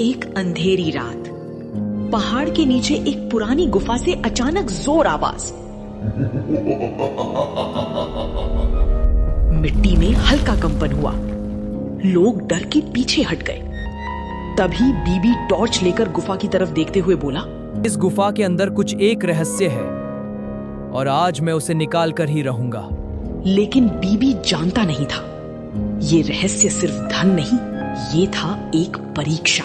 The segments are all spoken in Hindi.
एक अंधेरी रात, पहाड़ के नीचे एक पुरानी गुफा से अचानक जोर आवाज। मिट्टी में हल्का कंपन हुआ। लोग डर के पीछे हट गए। तभी बीबी टॉर्च लेकर गुफा की तरफ देखते हुए बोला, इस गुफा के अंदर कुछ एक रहस्य है और आज मैं उसे निकाल कर ही रहूंगा। लेकिन बीबी जानता नहीं था, ये रहस्य सिर्फ धन नहीं, ये था एक परीक्षा।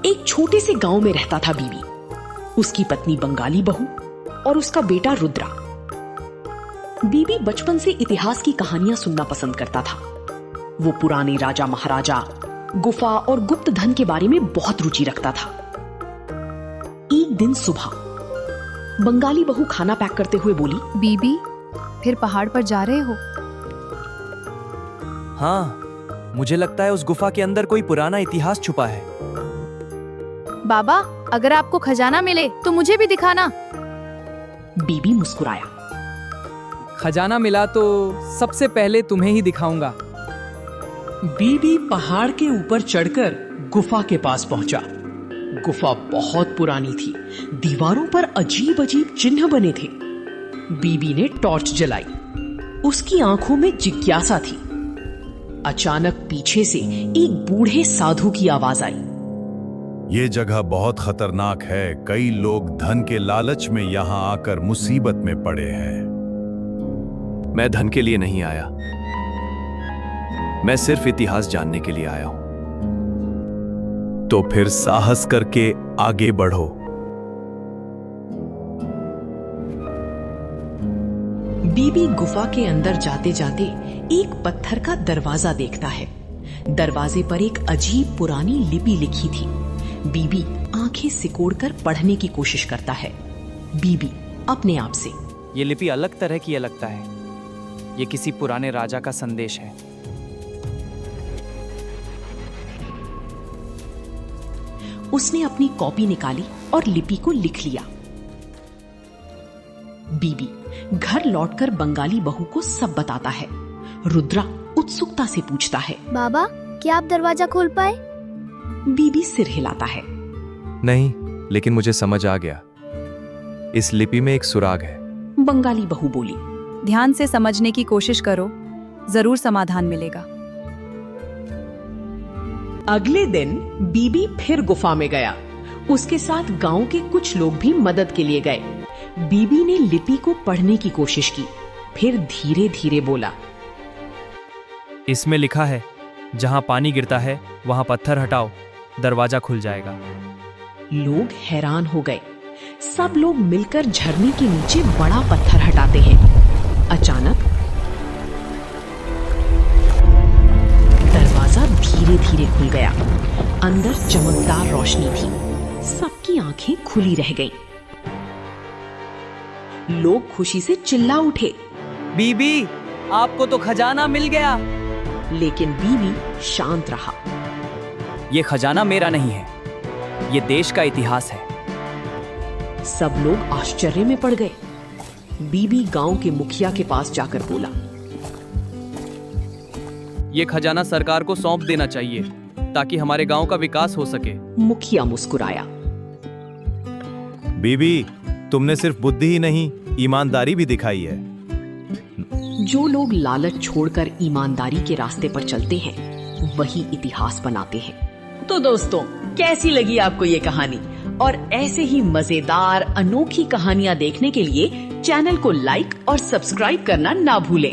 एक छोटे से गांव में रहता था बीबी, उसकी पत्नी बंगाली बहू और उसका बेटा रुद्रा। बीबी बचपन से इतिहास की कहानियां सुनना पसंद करता था। वो पुराने राजा महाराजा, गुफा और गुप्त धन के बारे में बहुत रुचि रखता था। एक दिन सुबह बंगाली बहू खाना पैक करते हुए बोली, बीबी, फिर पहाड़ पर जा रहे हो? हाँ, मुझे लगता है उस गुफा के अंदर कोई पुराना इतिहास छुपा है। बाबा, अगर आपको खजाना मिले तो मुझे भी दिखाना। बीबी मुस्कुराया। खजाना मिला तो सबसे पहले तुम्हें ही दिखाऊंगा। बीबी पहाड़ के ऊपर चढ़कर गुफा के पास पहुंचा। गुफा बहुत पुरानी थी, दीवारों पर अजीब अजीब चिन्ह बने थे। बीबी ने टॉर्च जलाई। उसकी आंखों में जिज्ञासा थी। अचानक पीछे से एक बूढ़े साधु की आवाज आई, ये जगह बहुत खतरनाक है। कई लोग धन के लालच में यहाँ आकर मुसीबत में पड़े हैं। मैं धन के लिए नहीं आया, मैं सिर्फ इतिहास जानने के लिए आया हूं। तो फिर साहस करके आगे बढ़ो। बीबी गुफा के अंदर जाते जाते एक पत्थर का दरवाजा देखता है। दरवाजे पर एक अजीब पुरानी लिपि लिखी थी। बीबी आंखें सिकोड़कर पढ़ने की कोशिश करता है। बीबी अपने आप से, ये लिपि अलग तरह की लगता है। ये किसी पुराने राजा का संदेश है। उसने अपनी कॉपी निकाली और लिपि को लिख लिया। बीबी घर लौटकर बंगाली बहू को सब बताता है। रुद्रा उत्सुकता से पूछता है, बाबा, क्या आप दरवाजा खोल पाए? बीबी सिर हिलाता है। नहीं, लेकिन मुझे समझ आ गया। इस लिपि में एक सुराग है। बंगाली बहू बोली, ध्यान से समझने की कोशिश करो, जरूर समाधान मिलेगा। अगले दिन बीबी फिर गुफा में गया। उसके साथ गांव के कुछ लोग भी मदद के लिए गए। बीबी ने लिपि को पढ़ने की कोशिश की, फिर धीरे धीरे बोला, इसमें लिखा है, जहां पानी गिरता है वहां पत्थर हटाओ, दरवाजा खुल जाएगा। लोग हैरान हो गए। सब लोग मिलकर झरने के नीचे बड़ा पत्थर हटाते हैं। अचानक दरवाजा धीरे धीरे खुल गया। अंदर चमकदार रोशनी थी। सबकी आंखें खुली रह गईं। लोग खुशी से चिल्ला उठे, बीबी, आपको तो खजाना मिल गया। लेकिन बीबी शांत रहा। ये खजाना मेरा नहीं है, ये देश का इतिहास है। सब लोग आश्चर्य में पड़ गए। बीबी गांव के मुखिया के पास जाकर बोला, ये खजाना सरकार को सौंप देना चाहिए ताकि हमारे गांव का विकास हो सके। मुखिया मुस्कुराया। बीबी, तुमने सिर्फ बुद्धि ही नहीं, ईमानदारी भी दिखाई है। जो लोग लालच छोड़कर ईमानदारी के रास्ते पर चलते हैं, वही इतिहास बनाते हैं। तो दोस्तों, कैसी लगी आपको ये कहानी? और ऐसे ही मजेदार अनोखी कहानियां देखने के लिए चैनल को लाइक और सब्सक्राइब करना ना भूलें।